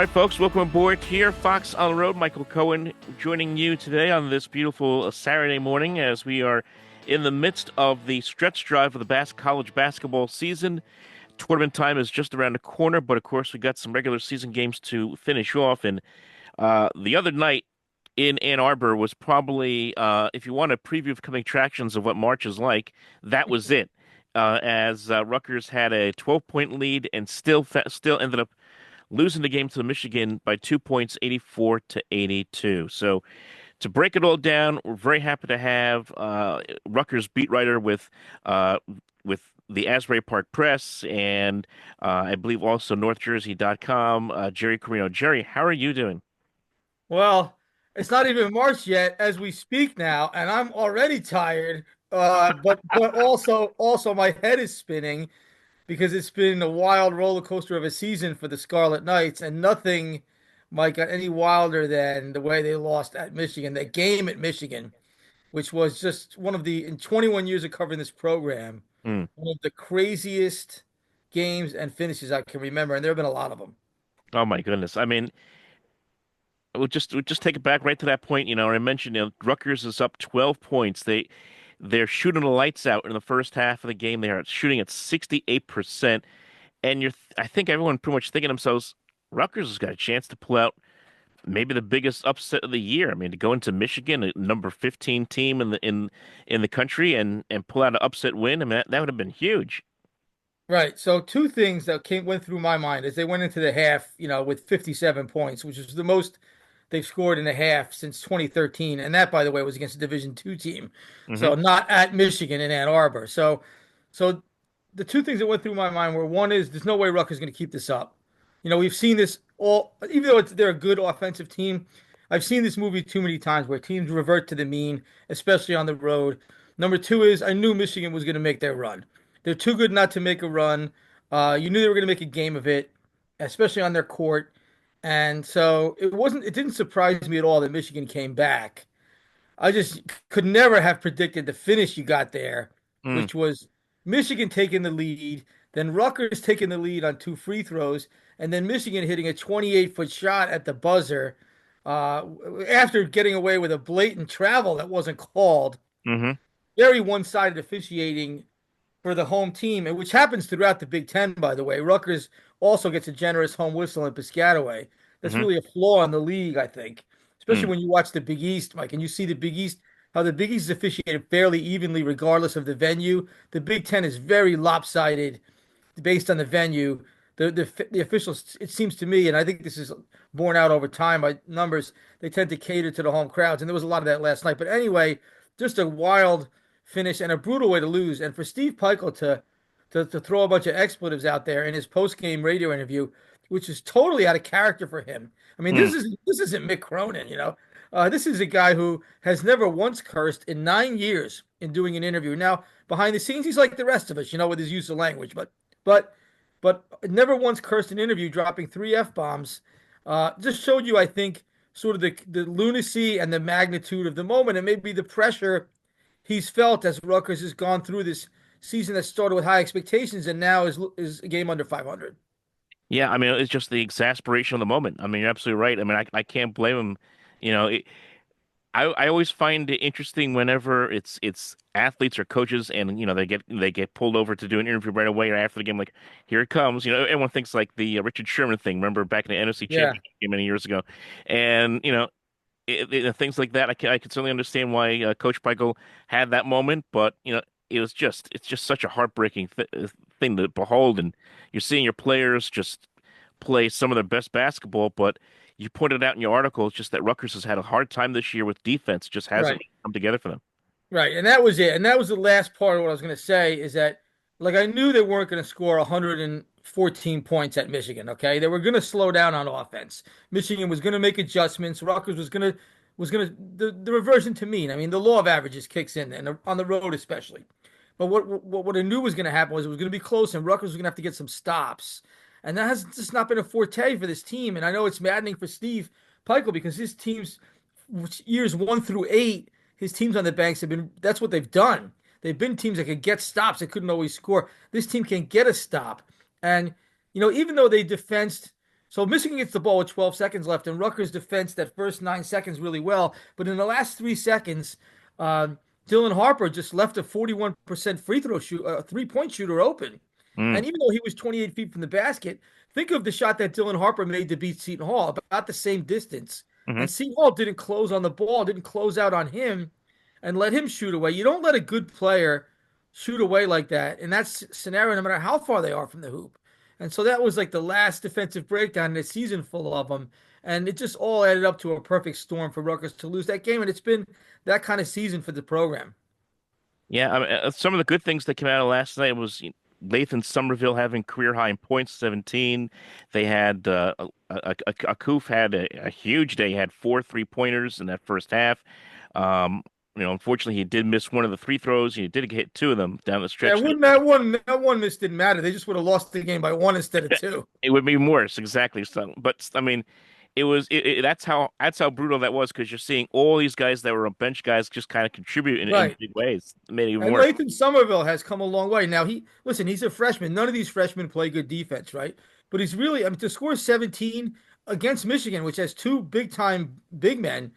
right, folks, welcome aboard here. Fox on the Road. Michael Cohen joining you today on this beautiful Saturday morning as we are in the midst of the stretch drive of the college basketball season. Tournament time is just around the corner, but of course, we got some regular season games to finish off. And the other night in Ann Arbor was probably, if you want a preview of coming attractions of what March is like, that was it. As Rutgers had a 12-point lead and still ended up losing the game to Michigan by 2 points, 84 to 82. So to break it all down, we're very happy to have Rutgers beat writer with the Asbury Park Press and I believe also NorthJersey.com, Jerry Carino. Jerry, how are you doing? Well, it's not even March yet as we speak now, and I'm already tired. But also my head is spinning because it's been a wild roller coaster of a season for the Scarlet Knights, and nothing might got any wilder than the way they lost at Michigan. That game at Michigan, which was just one of the in 21 years of covering this program, Mm. one of the craziest games and finishes I can remember, and there have been a lot of them. Oh my goodness. I mean, we'll just take it back right to that point. I mentioned, Rutgers is up 12 points. They're shooting the lights out in the first half of the game. They are shooting at 68%. And I think everyone pretty much thinking to themselves, Rutgers has got a chance to pull out maybe the biggest upset of the year. I mean, to go into Michigan, a number 15 team in the country, and pull out an upset win. I mean, that would have been huge. Right. So two things that went through my mind as they went into the half, with 57 points, which is the most they've scored in a half since 2013. And that, by the way, was against a Division two team. Hmm. So not at Michigan in Ann Arbor. So the two things that went through my mind were one is there's no way Rutgers is going to keep this up. We've seen this all, even though they're a good offensive team, I've seen this movie too many times where teams revert to the mean, especially on the road. Number two is I knew Michigan was going to make their run. They're too good not to make a run. You knew they were going to make a game of it, especially on their court. And so it didn't surprise me at all that Michigan came back. I just could never have predicted the finish you got there, Mm. which was Michigan taking the lead, then Rutgers taking the lead on two free throws, and then Michigan hitting a 28-foot shot at the buzzer uh, after getting away with a blatant travel that wasn't called. Hmm. Very one-sided officiating for the home team, and which happens throughout the Big Ten, by the way. Rutgers also gets a generous home whistle in Piscataway. That's Hmm. really a flaw in the league, I think, especially Mm. when you watch the Big East, Mike, and you see the Big East, how the Big East is officiated fairly evenly, regardless of the venue. The Big Ten is very lopsided based on the venue. The officials, it seems to me, and I think this is borne out over time by numbers, they tend to cater to the home crowds, and there was a lot of that last night. But anyway, just a wild finish and a brutal way to lose. And for Steve Peichel to throw a bunch of expletives out there in his post game radio interview, which is totally out of character for him. I mean, Mm. this isn't Mick Cronin, this is a guy who has never once cursed in 9 years in doing an interview. Now, behind the scenes, he's like the rest of us, with his use of language, but but never once cursed in an interview, dropping three f bombs. Just showed you, I think, sort of the lunacy and the magnitude of the moment, and maybe the pressure he's felt as Rutgers has gone through this season that started with high expectations and now is a game under 500. Yeah, I mean, it's just the exasperation of the moment. I mean, you're absolutely right. I mean, I can't blame him. You know, I always find it interesting whenever it's athletes or coaches and they get pulled over to do an interview right away or after the game, like here it comes. Everyone thinks like the Richard Sherman thing. Remember back in the NFC Yeah, Championship game many years ago, and things like that. I can certainly understand why Coach Peichel had that moment, but it's just such a heartbreaking thing to behold, and you're seeing your players just play some of their best basketball, but you pointed out in your article, it's just that Rutgers has had a hard time this year with defense, just hasn't right. come together for them. Right. And that was it. And that was the last part of what I was going to say is that, like, I knew they weren't going to score 114 points at Michigan. Okay. They were going to slow down on offense. Michigan was going to make adjustments. Rutgers the reversion to mean. I mean, the law of averages kicks in and on the road, especially. But what I knew was going to happen was it was going to be close and Rutgers was going to have to get some stops. And that has just not been a forte for this team. And I know it's maddening for Steve Peichel because his teams, years 1 through 8, his teams on the banks have been, that's what they've done. They've been teams that could get stops. They couldn't always score. This team can get a stop. And, even though they defensed So Michigan gets the ball with 12 seconds left, and Rutgers defends that first 9 seconds really well. But in the last 3 seconds, Dylan Harper just left a 41% free throw shoot, 3-point shooter open. Mm, And even though he was 28 feet from the basket, think of the shot that Dylan Harper made to beat Seton Hall, about the same distance. hmm. And Seton Hall didn't close on the ball, didn't close out on him and let him shoot away. You don't let a good player shoot away like that in that scenario, no matter how far they are from the hoop. And so that was like the last defensive breakdown in a season full of them. And it just all added up to a perfect storm for Rutgers to lose that game. And it's been that kind of season for the program. Yeah, I mean, some of the good things that came out of last night was Lathan Somerville having career high in points, 17. They had Akuf had a huge day. He had 4 3-pointers in that first half. Um, unfortunately, he did miss one of the free throws. He did hit two of them down the Yeah, stretch. wouldn't that one miss didn't matter. They just would have lost the game by one instead of two. It would be worse, exactly. So, but I mean, that's how brutal that was because you're seeing all these guys that were bench guys just kind of contribute in Right. big ways. It made it even And worse. Lathan Somerville has come a long way. Now he's a freshman. None of these freshmen play good defense, right? But he's really, I mean, to score 17 against Michigan, which has two big time big men,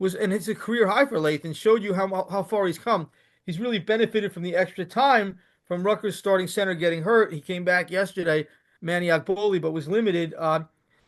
and it's a career high for Lathan, showed you how far he's come. He's really benefited from the extra time from Rutgers starting center getting hurt. He came back yesterday, Maniac Boley, but was limited.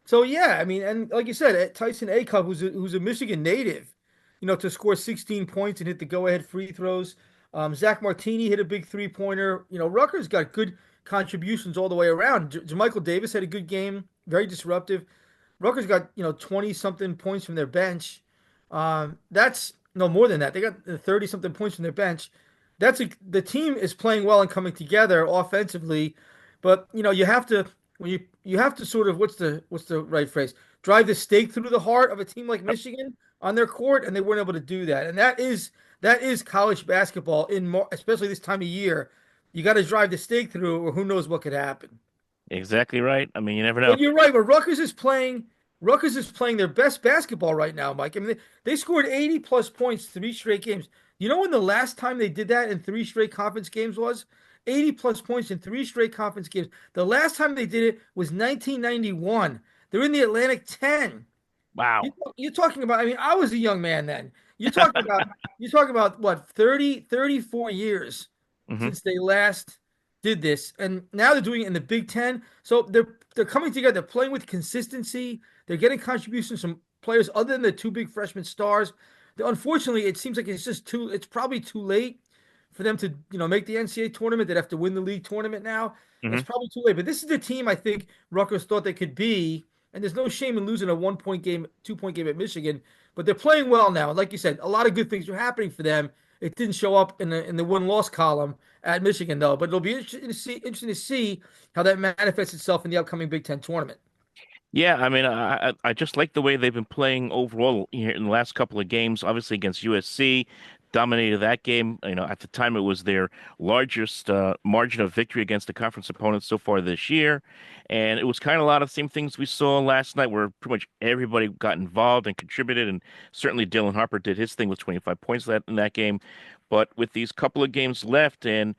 So yeah, I mean, and like you said, Tyson Acuff, who's a Michigan native, to score 16 points and hit the go-ahead free throws. Zach Martini hit a big three-pointer. Rutgers got good contributions all the way around. Jermichael Davis had a good game, very disruptive. Rutgers got 20 something points from their bench. That's no more than that. They got 30 something points from their bench. The team is playing well and coming together offensively, but you have to when you have to sort of what's the right phrase? Drive the stake through the heart of a team like Michigan on their court, and they weren't able to do that. And that is college basketball especially this time of year. You got to drive the stake through, or who knows what could happen. Exactly right. I mean, you never know. But you're right. But Rutgers is playing their best basketball right now, Mike. I mean, they scored 80 plus points 3 straight games. You know when the last time they did that in 3 straight conference games was? 80 plus points in 3 straight conference games. The last time they did it was 1991. They're in the Atlantic 10. You, Wow. you're talking about, I mean, I was a young man then. You're talking about what, 30, 34 years Hmm. since they last did this. And now they're doing it in the Big Ten. So they're coming together, they're playing with consistency. They're getting contributions from players other than the two big freshman stars. Unfortunately, it seems like it's probably too late for them to, make the NCAA tournament. They'd have to win the league tournament now. Hmm. It's probably too late. But this is the team I think Rutgers thought they could be. And there's no shame in losing a 1 point game, 2 point game at Michigan. But they're playing well now. And like you said, a lot of good things are happening for them. It didn't show up in the win-loss column at Michigan, though. But it'll be interesting to see how that manifests itself in the upcoming Big Ten tournament. Yeah, I mean, I just like the way they've been playing overall here in the last couple of games. Obviously against USC, dominated that game. At the time it was their largest margin of victory against the conference opponent so far this year, and it was kind of a lot of the same things we saw last night, where pretty much everybody got involved and contributed, and certainly Dylan Harper did his thing with 25 points in that game. But with these couple of games left, and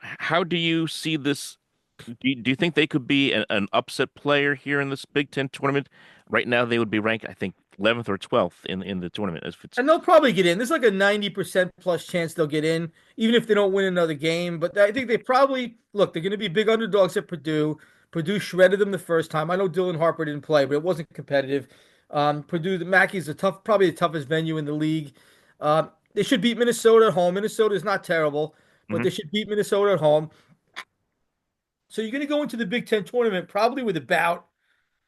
how do you see this? Do you think they could be an upset player here in this Big Ten tournament? Right now, they would be ranked, I think, 11th or 12th in the tournament. If it's And they'll probably get in. There's like a 90% plus chance they'll get in, even if they don't win another game. But I think they probably look, they're going to be big underdogs at Purdue. Purdue shredded them the first time. I know Dylan Harper didn't play, but it wasn't competitive. Purdue, the Mackey's probably the toughest venue in the league. They should beat Minnesota at home. Minnesota is not terrible, but Mhm, they should beat Minnesota at home. So you're going to go into the Big Ten tournament probably with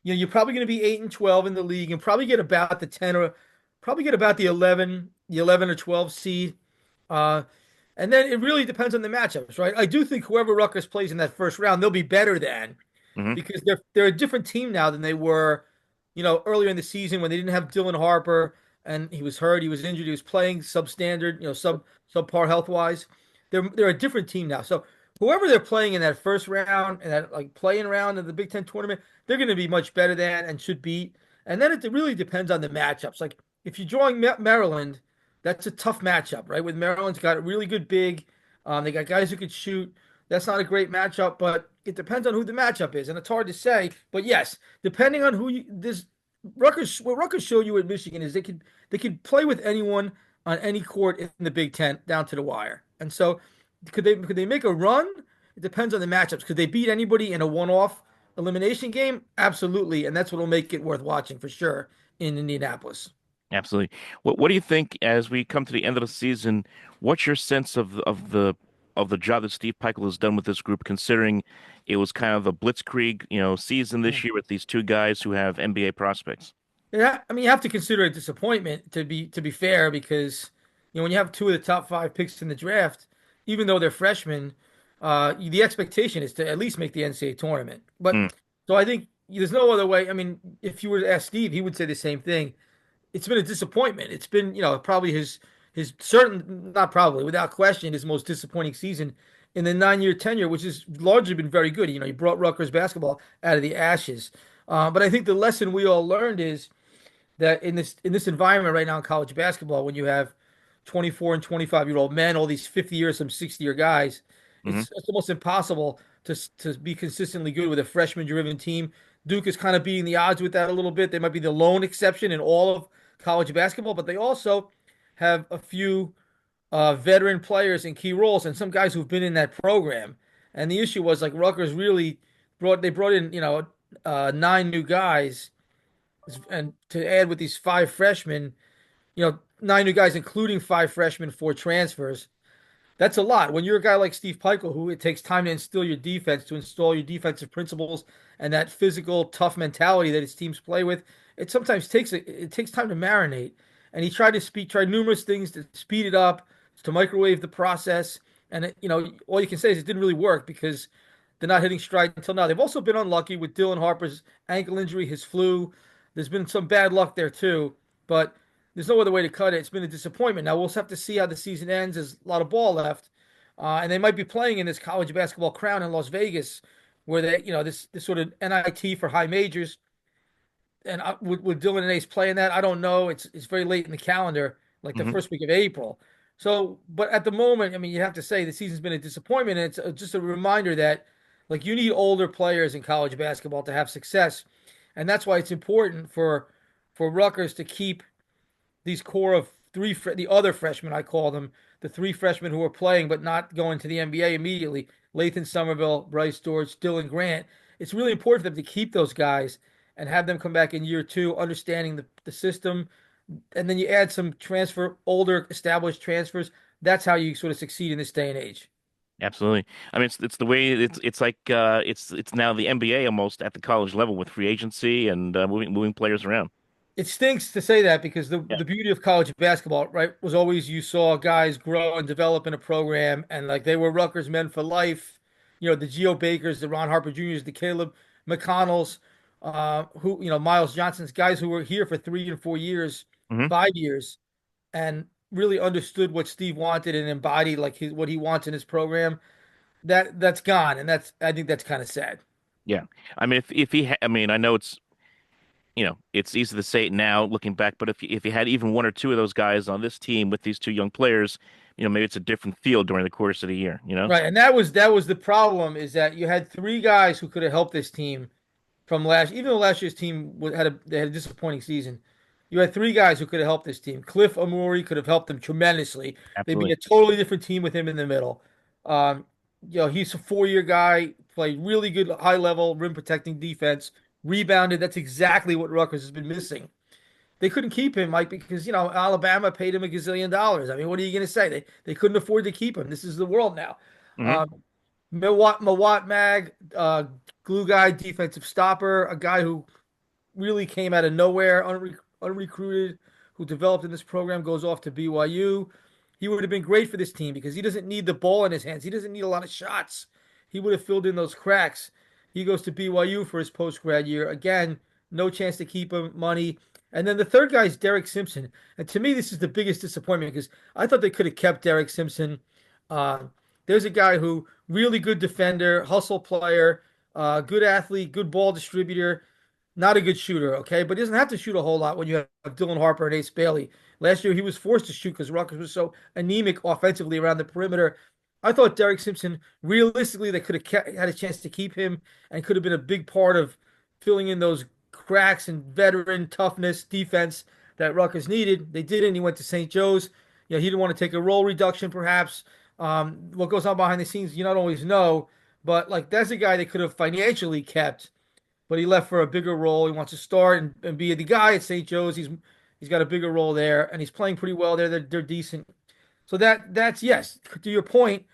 you're probably going to be 8 and 12 in the league and probably get about the 10 or probably get about the 11 or 12 seed. Uh, and then it really depends on the matchups, right? I do think whoever Rutgers plays in that first round, they'll be better than mhm, because they're a different team now than they were, earlier in the season when they didn't have Dylan Harper and he was hurt, he was injured, he was playing substandard, subpar health wise. They're a different team now. So whoever they're playing in that first round and that like playing round of the Big Ten tournament, they're going to be much better than and should beat. And then it really depends on the matchups. Like if you're drawing Maryland, that's a tough matchup, right? With Maryland's got a really good big, they got guys who could shoot. That's not a great matchup, but it depends on who the matchup is, and it's hard to say. But yes, depending on who you this Rutgers, what Rutgers show you at Michigan is they could play with anyone on any court in the Big Ten down to the wire. And so, could they make a run? It depends on the matchups. Could they beat anybody in a one-off elimination game? Absolutely, and that's what'll make it worth watching for sure in Indianapolis. Absolutely. What do you think as we come to the end of the season? What's your sense of the job that Steve Peichel has done with this group, considering it was kind of a blitzkrieg, season this year with these two guys who have NBA prospects? Yeah, I mean you have to consider a disappointment to be fair because when you have two of the top five picks in the draft, even though they're freshmen, the expectation is to at least make the NCAA tournament. But Mm, so I think there's no other way. I mean, if you were to ask Steve, he would say the same thing. It's been a disappointment. It's been, probably his certain not probably without question his most disappointing season in the 9-year tenure, which has largely been very good. He brought Rutgers basketball out of the ashes. But I think the lesson we all learned is that in this environment right now in college basketball, when you have 24 and 25-year-old men, all these 50-year, some 60-year guys, hmm it's almost impossible to be consistently good with a freshman-driven team. Duke is kind of beating the odds with that a little bit. They might be the lone exception in all of college basketball, but they also have a few veteran players in key roles and some guys who've been in that program. And the issue was like Rutgers really brought in nine new guys and to add with these five freshmen, nine new guys, including five freshmen, four transfers. That's a lot. When you're a guy like Steve Peichel, who it takes time to instill your defense, to install your defensive principles and that physical, tough mentality that his teams play with, it sometimes takes time to marinate. And he tried numerous things to speed it up, to microwave the process. And all you can say is it didn't really work because they're not hitting stride until now. They've also been unlucky with Dylan Harper's ankle injury, his flu. There's been some bad luck there too, but there's no other way to cut it. It's been a disappointment. Now we'll have to see how the season ends. There's a lot of ball left, and they might be playing in this college basketball crown in Las Vegas, where this sort of NIT for high majors. And would Dylan and Ace play in that? I don't know. It's very late in the calendar, like the hmm first week of April. So, but at the moment, I mean, you have to say the season's been a disappointment, and it's just a reminder that like you need older players in college basketball to have success, and that's why it's important for Rutgers to keep these core of the other freshmen, I call them, the three freshmen who are playing but not going to the NBA immediately. Lathan Somerville, Bryce George, Dylan Grant. It's really important for them to keep those guys and have them come back in year two, understanding the system. And then you add some older established transfers. That's how you sort of succeed in this day and age. Absolutely. I mean, it's the way it's like it's now the NBA almost at the college level with free agency and moving players around. It stinks to say that because the, Yeah. the beauty of college basketball, right, was always you saw guys grow and develop in a program and like they were Rutgers men for life. The Geo Bakers, the Ron Harper Juniors, the Caleb McConnells, Miles Johnson's guys who were here for 3 and 4 years, hmm 5 years, and really understood what Steve wanted and embodied like what he wants in his program. That's gone, and I think that's kind of sad. Yeah. I mean, if he, I mean, I know it's easy to say it now looking back, but if you had even one or two of those guys on this team with these two young players, maybe it's a different field during the course of the year, you know? Right, and that was the problem is that you had three guys who could have helped this team from even though last year's team they had a disappointing season. You had three guys who could have helped this team. Cliff Amori could have helped them tremendously. They'd be Absolutely. a totally different team with him in the middle. Um, he's a 4-year guy, played really good high level rim protecting defense, rebounded. That's exactly what Rutgers has been missing. They couldn't keep him, Mike, because Alabama paid him a gazillion dollars. I mean, what are you going to say? They couldn't afford to keep him. This is the world now. hmm Um, Mawat Mag, glue guy, defensive stopper, a guy who really came out of nowhere, unrecruited, who developed in this program, goes off to BYU. He would have been great for this team because he doesn't need the ball in his hands. He doesn't need a lot of shots. He would have filled in those cracks. He goes to BYU for his post grad year. Again, no chance to keep him, money. And then the third guy is Derek Simpson. And to me, this is the biggest disappointment because I thought they could have kept Derek Simpson. Uh, there's a guy who really good defender, hustle player, good athlete, good ball distributor, not a good shooter, okay? But he doesn't have to shoot a whole lot when you have Dylan Harper and Ace Bailey. Last year, he was forced to shoot because Rutgers was so anemic offensively around the perimeter. I thought Derek Simpson, realistically, they could have had a chance to keep him and could have been a big part of filling in those cracks and veteran toughness defense that Rutgers needed. They didn't. He went to St. Joe's. He didn't want to take a role reduction, perhaps. What goes on behind the scenes, you don't always know. But like that's a guy they could have financially kept, but he left for a bigger role. He wants to start and be the guy at St. Joe's. He's got a bigger role there, and he's playing pretty well there. They're decent. So that's yes. To your point,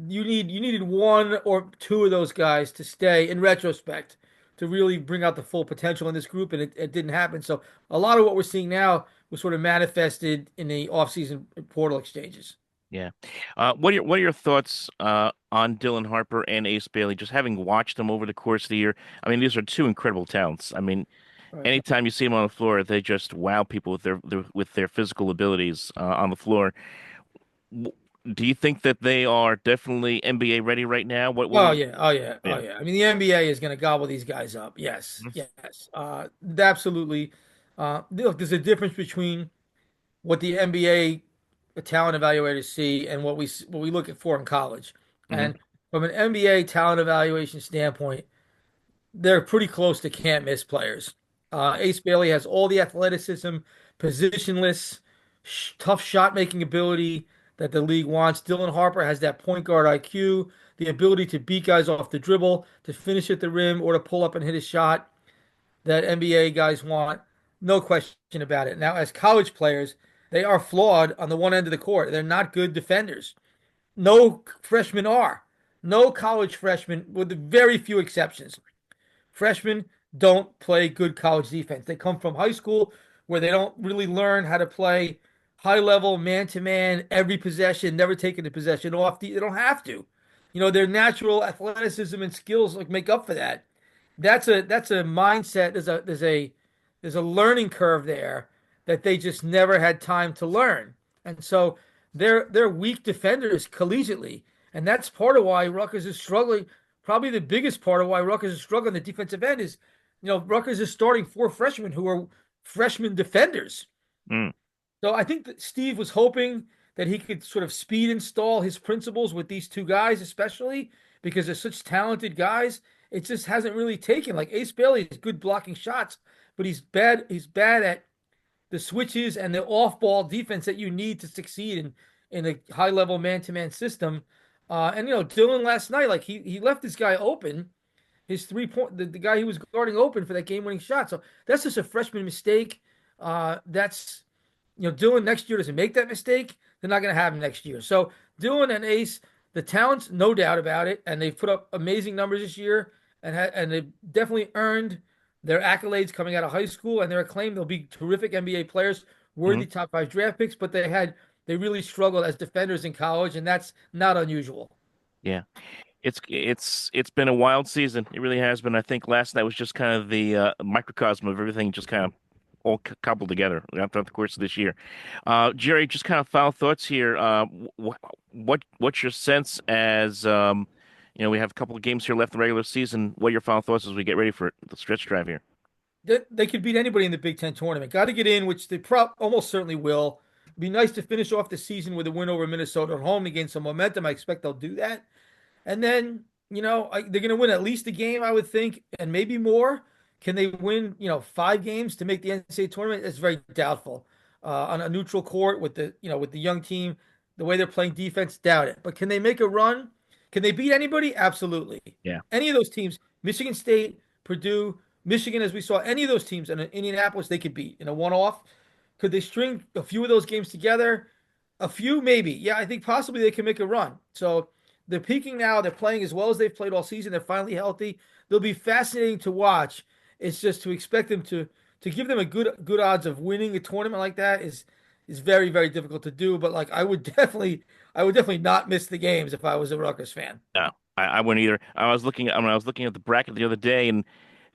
you needed one or two of those guys to stay in retrospect to really bring out the full potential in this group, and it didn't happen. So a lot of what we're seeing now was sort of manifested in the offseason portal exchanges. Yeah. What are your thoughts on Dylan Harper and Ace Bailey? Just having watched them over the course of the year, I mean, these are two incredible talents. I mean, Right. anytime you see them on the floor, they just wow people with their physical abilities on the floor. W- Do you think that they are definitely NBA ready right now? What Oh would yeah, oh yeah, oh yeah. yeah. I mean, the NBA is going to gobble these guys up. Yes, Mhm. yes, absolutely. Look, there's a difference between what the NBA talent evaluators see and what we look at for in college. Mhm. And from an NBA talent evaluation standpoint, they're pretty close to can't miss players. Ace Bailey has all the athleticism, positionless, tough shot making ability that the league wants. Dylan Harper has that point guard IQ, the ability to beat guys off the dribble, to finish at the rim, or to pull up and hit a shot that NBA guys want. No question about it. Now, as college players, they are flawed on the one end of the court. They're not good defenders. No freshmen are. No college freshmen, with very few exceptions. Freshmen don't play good college defense. They come from high school where they don't really learn how to play high level man to man every possession, never taking the possession off. They don't have to. Their natural athleticism and skills like make up for that. That's a mindset. There's a learning curve there that they just never had time to learn. And so they're weak defenders collegiately. And that's part of why Rutgers is struggling. Probably the biggest part of why Rutgers is struggling on the defensive end is, Rutgers is starting four freshmen who are freshman defenders. Mm. So I think that Steve was hoping that he could sort of speed install his principles with these two guys, especially because they're such talented guys. It just hasn't really taken. Like Ace Bailey is good blocking shots, but he's bad. He's bad at the switches and the off-ball defense that you need to succeed in a high-level man-to-man system. And Dylan last night, like he left this guy open, his 3 point, the guy he was guarding open for that game-winning shot. So that's just a freshman mistake. That's Dylan next year doesn't make that mistake. They're not going to have him next year. So Dylan and Ace, the talents, no doubt about it, and they've put up amazing numbers this year, and they've definitely earned their accolades coming out of high school, and they're acclaimed. They'll be terrific NBA players, Mhm. worthy top five draft picks, but they really struggled as defenders in college, and that's not unusual. Yeah. It's been a wild season. It really has been. I think last night was just kind of the microcosm of everything, just kind of all coupled together throughout the course of this year. Jerry, just kind of final thoughts here. What's your sense as we have a couple of games here left in the regular season. What are your final thoughts as we get ready for the stretch drive here? They could beat anybody in the Big Ten tournament. Got to get in, which they almost certainly will. It'd be nice to finish off the season with a win over Minnesota at home to gain some momentum. I expect they'll do that. And then, they're going to win at least a game, I would think, and maybe more. Can they win, five games to make the NCAA tournament? It's very doubtful. On a neutral court with the young team, the way they're playing defense, doubt it. But can they make a run? Can they beat anybody? Absolutely. Yeah. Any of those teams, Michigan State, Purdue, Michigan, as we saw, any of those teams in Indianapolis, they could beat in a one-off. Could they string a few of those games together? A few, maybe. Yeah, I think possibly they can make a run. So they're peaking now. They're playing as well as they've played all season. They're finally healthy. They'll be fascinating to watch. It's just to expect them to give them a good odds of winning a tournament like that is very, very difficult to do. But like I would definitely not miss the games if I was a Rutgers fan. No, I wouldn't either. I was looking at the bracket the other day and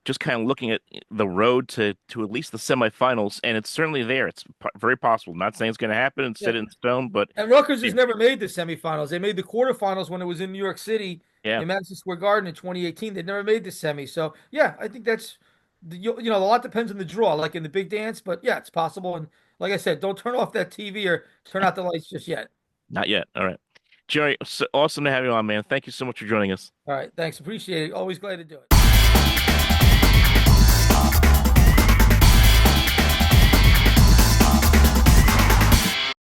just kind of looking at the road to at least the semifinals, and it's certainly there. It's very possible. Not saying it's going to happen and Yeah. set it in stone, but And Rutgers yeah, has never made the semifinals. They made the quarterfinals when it was in New York City yeah, in Madison Square Garden in 2018. They never made the semi. So yeah, I think a lot depends on the draw, like in the big dance. But yeah, it's possible. And like I said, don't turn off that TV or turn out the lights just yet. not yet. All right. Jerry, awesome to have you on, man. Thank you so much for joining us. All right, thanks. Appreciate it. Always glad to do it.